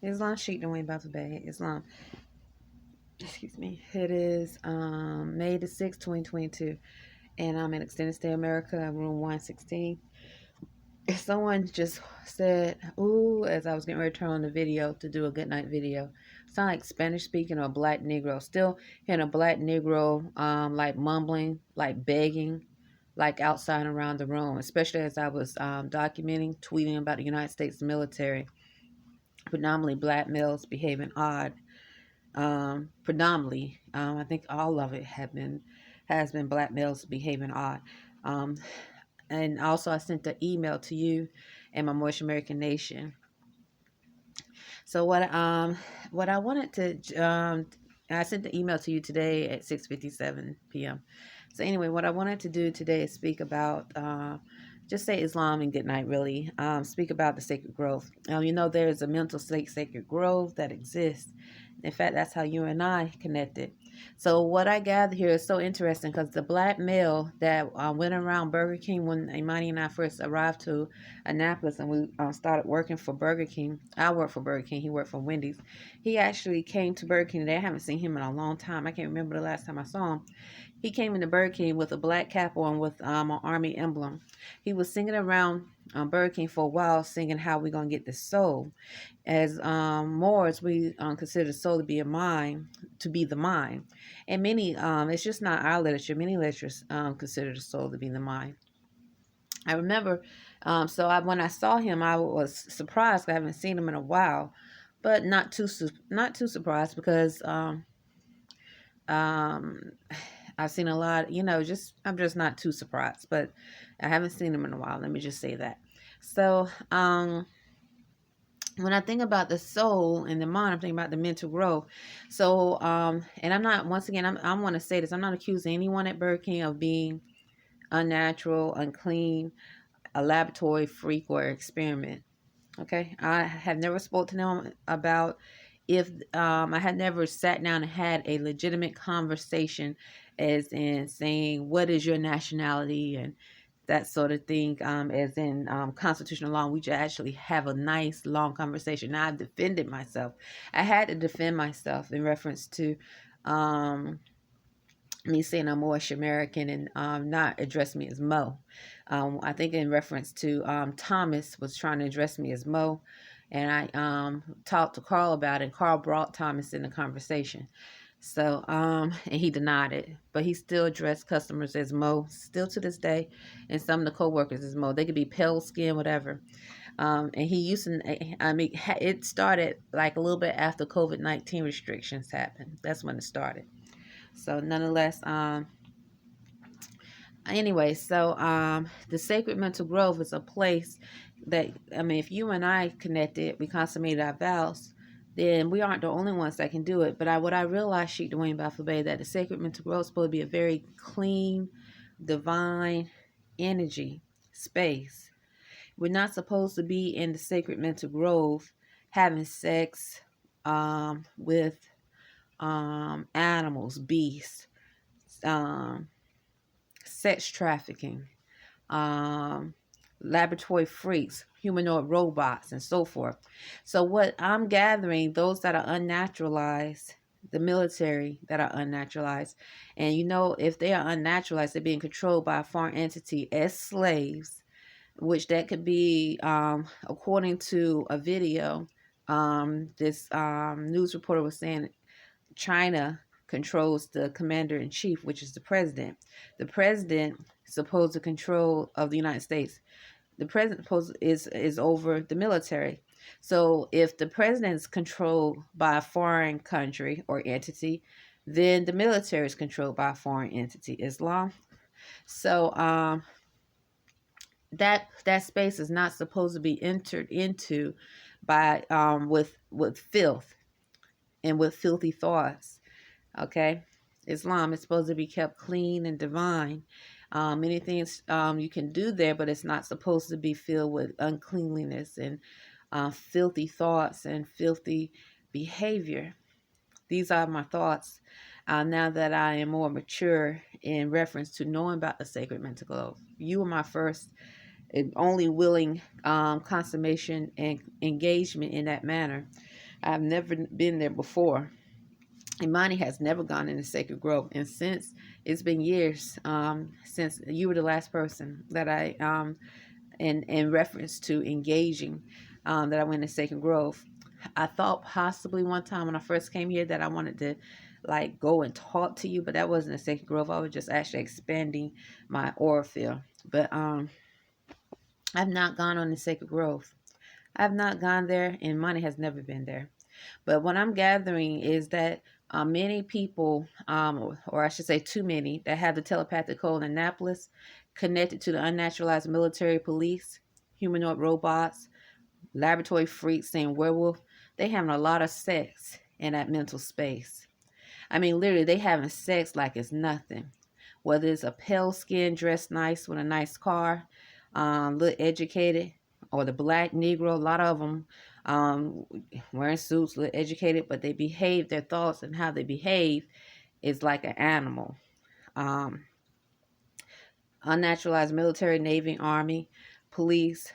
Islam Sheikh Bey. Islam. Excuse me. It is May the 6th, 2022. And I'm in Extended Stay America, room 116. Someone just said, ooh, as I was getting ready to turn on the video to do a good night video. Sound like Spanish speaking or a black Negro. Still hearing a black Negro like mumbling, like begging, like outside and around the room, especially as I was documenting, tweeting about the United States military. Predominantly black males behaving odd. Predominantly, I think all of it has been black males behaving odd. Um, and also I sent the email to you and my Moorish American Nation. So what I wanted to I sent the email to you today at 6:57 p.m. So anyway, what I wanted to do today is speak about just say Islam and good night, really. Speak about the sacred growth. You know, there's a mental state sacred growth that exists. In fact, that's how you and I connected. So what I gather here is so interesting because the black male that went around Burger King when Imani and I first arrived to Annapolis and we started working for Burger King. I worked for Burger King. He worked for Wendy's. He actually came to Burger King today. I haven't seen him in a long time. I can't remember the last time I saw him. He came into Burger King with a black cap on with an army emblem. He was singing around Burger King for a while, singing how we're going to get the soul. As Moors, we consider the soul to be a mind, to be the mind. And many, it's just not our literature, many literatures consider the soul to be the mind. I remember, when I saw him, I was surprised. I haven't seen him in a while, but not too surprised because I've seen a lot. I'm just not too surprised, but I haven't seen him in a while. Let me just say that. So when I think about the soul and the mind, I'm thinking about the mental growth. So and I'm not. Once again, I want to say this. I'm not accusing anyone at Burger King of being unnatural, unclean, a laboratory freak or experiment. Okay, I have never spoke to them about if I had never sat down and had a legitimate conversation, as in saying what is your nationality and that sort of thing. As in constitutional law, we just actually have a nice long conversation. Now I've defended myself. I had to defend myself in reference to me saying I'm Moorish American and not address me as Mo. I think in reference to Thomas was trying to address me as Mo, and I talked to Carl about it. And Carl brought Thomas in the conversation. So, and he denied it, but he still addressed customers as Mo, still to this day, and some of the co-workers as Mo. They could be pale skin, whatever. And he used to, I mean, it started like a little bit after COVID-19 restrictions happened. That's when it started. So nonetheless, anyway, so the sacred mental growth is a place that, I mean, if you and I connected, we consummated our vows, then we aren't the only ones that can do it. But what I realized, Sheikh Dwayne Bafabay, that the sacred mental growth is supposed to be a very clean, divine energy space. We're not supposed to be in the sacred mental growth having sex with animals, beasts, sex trafficking, laboratory freaks, humanoid robots, and so forth. So what I'm gathering, those that are unnaturalized, the military that are unnaturalized, and if they are unnaturalized, they're being controlled by a foreign entity as slaves, which that could be, according to a video, this news reporter was saying China controls the commander-in-chief, which is the president. The president is supposed to control of the United States. The president is over the military. So if the president is controlled by a foreign country or entity, then the military is controlled by a foreign entity, Islam. So that space is not supposed to be entered into by with filth and with filthy thoughts. Okay, Islam is supposed to be kept clean and divine. Many things you can do there, but it's not supposed to be filled with uncleanliness and filthy thoughts and filthy behavior. These are my thoughts now that I am more mature in reference to knowing about the sacred mental growth. You were my first and only willing consummation and engagement in that manner. I've never been there before. Imani has never gone into Sacred Grove, and since it's been years since you were the last person that I in reference to engaging that I went to Sacred Grove. I thought possibly one time when I first came here that I wanted to like go and talk to you, but that wasn't a Sacred Grove. I was just actually expanding my aura field. But I've not gone on the Sacred Grove. I've not gone there, and money has never been there. But what I'm gathering is that many people, or I should say too many, that have the telepathic code in Annapolis connected to the unnaturalized military police, humanoid robots, laboratory freaks saying werewolf, they having a lot of sex in that mental space. I mean, literally, they having sex like it's nothing. Whether it's a pale skin dressed nice with a nice car, look educated, or the black Negro, a lot of them wearing suits, look educated, but they behave, their thoughts and how they behave is like an animal. Um, Unnaturalized military, Navy, Army, police,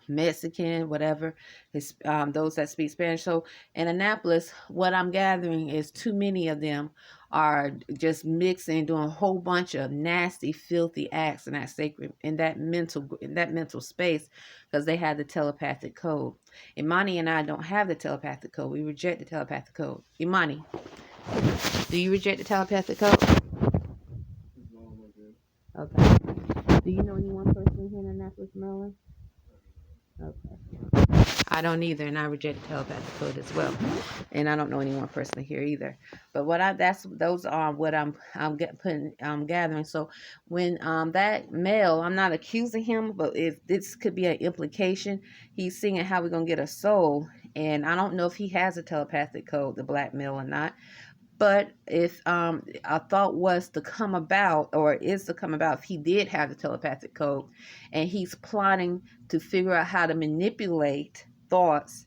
Mexican, whatever, those that speak Spanish. So in Annapolis, what I'm gathering is too many of them are just mixing, doing a whole bunch of nasty, filthy acts in that sacred, in that mental space, because they have the telepathic code. Imani and I don't have the telepathic code. We reject the telepathic code. Imani, do you reject the telepathic code? Okay. Do you know anyone personally here in Annapolis, Maryland? Okay. I don't either, and I reject the telepathic code as well. And I don't know anyone personally here either. But those are what I'm gathering. So when that male, I'm not accusing him, but if this could be an implication, he's singing "How We Gonna Get a Soul," and I don't know if he has a telepathic code, the black male, or not. But if a thought was to come about, or is to come about, if he did have the telepathic code, and he's plotting to figure out how to manipulate thoughts,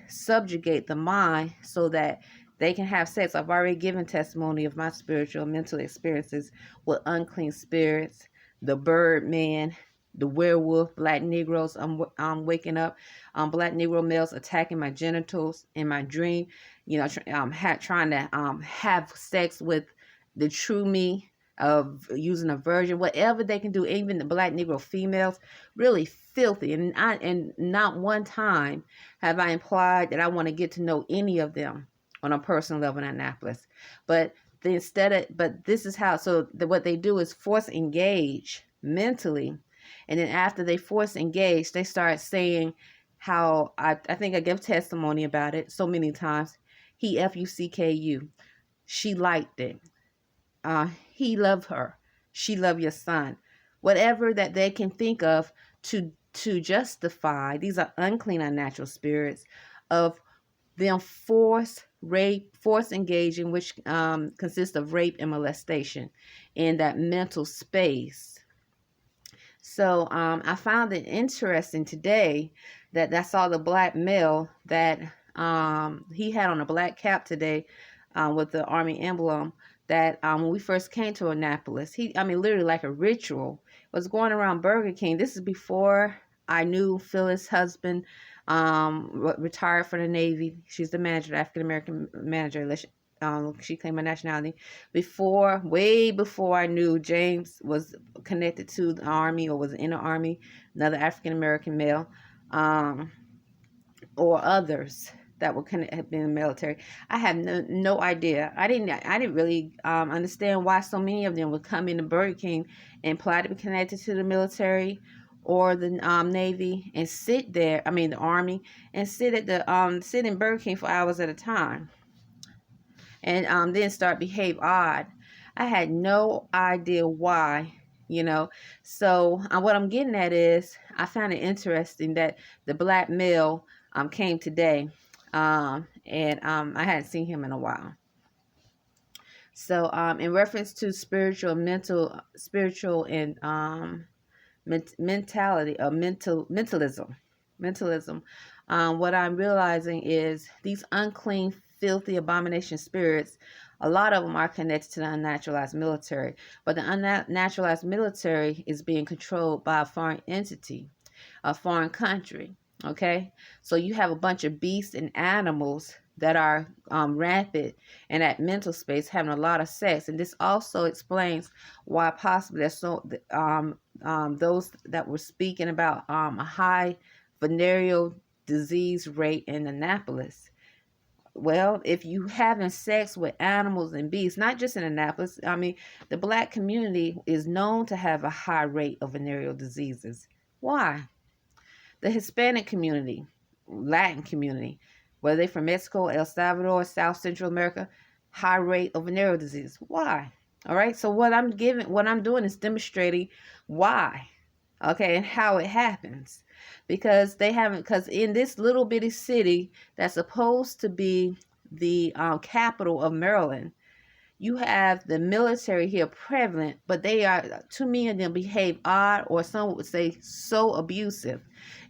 subjugate the mind so that they can have sex. I've already given testimony of my spiritual and mental experiences with unclean spirits, the bird man, the werewolf, black Negroes. I'm waking up, black Negro males attacking my genitals in my dream. Trying to have sex with the true me, of using a virgin, whatever they can do. Even the black Negro females, really filthy. And not one time have I implied that I want to get to know any of them on a personal level in Annapolis. But this is how. So what they do is force engage mentally, and then after they force engage, they start saying how I think I give testimony about it so many times. He FUCKU. She liked it. He loved her. She loved your son. Whatever that they can think of to justify. These are unclean, unnatural spirits of them force engaging, which consists of rape and molestation in that mental space. So I found it interesting today that I saw the black male that he had on a black cap today with the Army emblem, that when we first came to Annapolis, literally like a ritual, was going around Burger King. This is before I knew Phyllis' husband retired from the Navy. She's the manager, the African-American manager. She claimed my nationality. Way before I knew James was connected to the Army or was in the Army, another African-American male, or others that have been in the military. I have no idea. I didn't really understand why so many of them would come into Burger King and apply to be connected to the military or the Navy and sit there. The Army, and sit in Burger King for hours at a time, and then start behave odd. I had no idea why. So what I'm getting at is I found it interesting that the black male came today, and I hadn't seen him in a while. So in reference to spiritual and mentality, or mentalism, what I'm realizing is these unclean, filthy, abomination spirits, a lot of them are connected to the unnaturalized military, but the unnaturalized military is being controlled by a foreign entity, a foreign country. Okay, so you have a bunch of beasts and animals that are rampant in that mental space, having a lot of sex, and this also explains why possibly there's those that were speaking about a high venereal disease rate in Annapolis. Well, if you having sex with animals and beasts, not just in Annapolis, I mean, the black community is known to have a high rate of venereal diseases. Why? The Hispanic community, Latin community, whether they're from Mexico, El Salvador, South Central America, high rate of venereal disease. Why? All right. So what I'm doing is demonstrating why, okay, and how it happens, because because in this little bitty city that's supposed to be the capital of Maryland, you have the military here prevalent, but they are, too many of them behave odd, or some would say so abusive.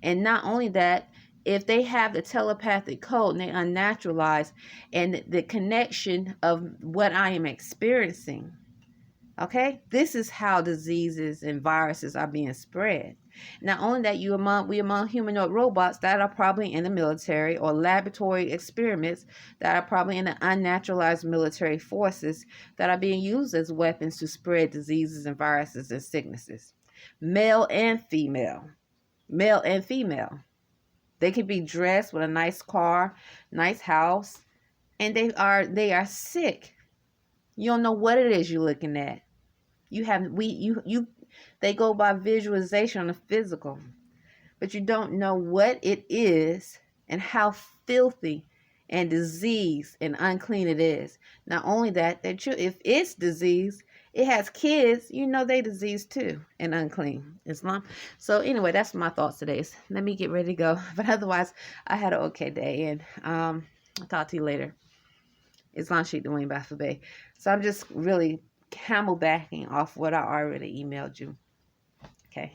And not only that, if they have the telepathic code and they unnaturalize, and the connection of what I am experiencing, okay, this is how diseases and viruses are being spread. Not only that, we among humanoid robots that are probably in the military, or laboratory experiments that are probably in the unnaturalized military forces that are being used as weapons to spread diseases and viruses and sicknesses. Male and female. Male and female. They can be dressed with a nice car, nice house, and they are sick. You don't know what it is you're looking at. They go by visualization on the physical, but you don't know what it is and how filthy and diseased and unclean it is. Not only that, if it's disease, it has kids, they diseased too and unclean. Islam. So anyway, that's my thoughts today. Let me get ready to go. But otherwise, I had an okay day, and I'll talk to you later. Islam Sheikh Dwayne Bafabay. So I'm just really camelbacking off what I already emailed you. Okay.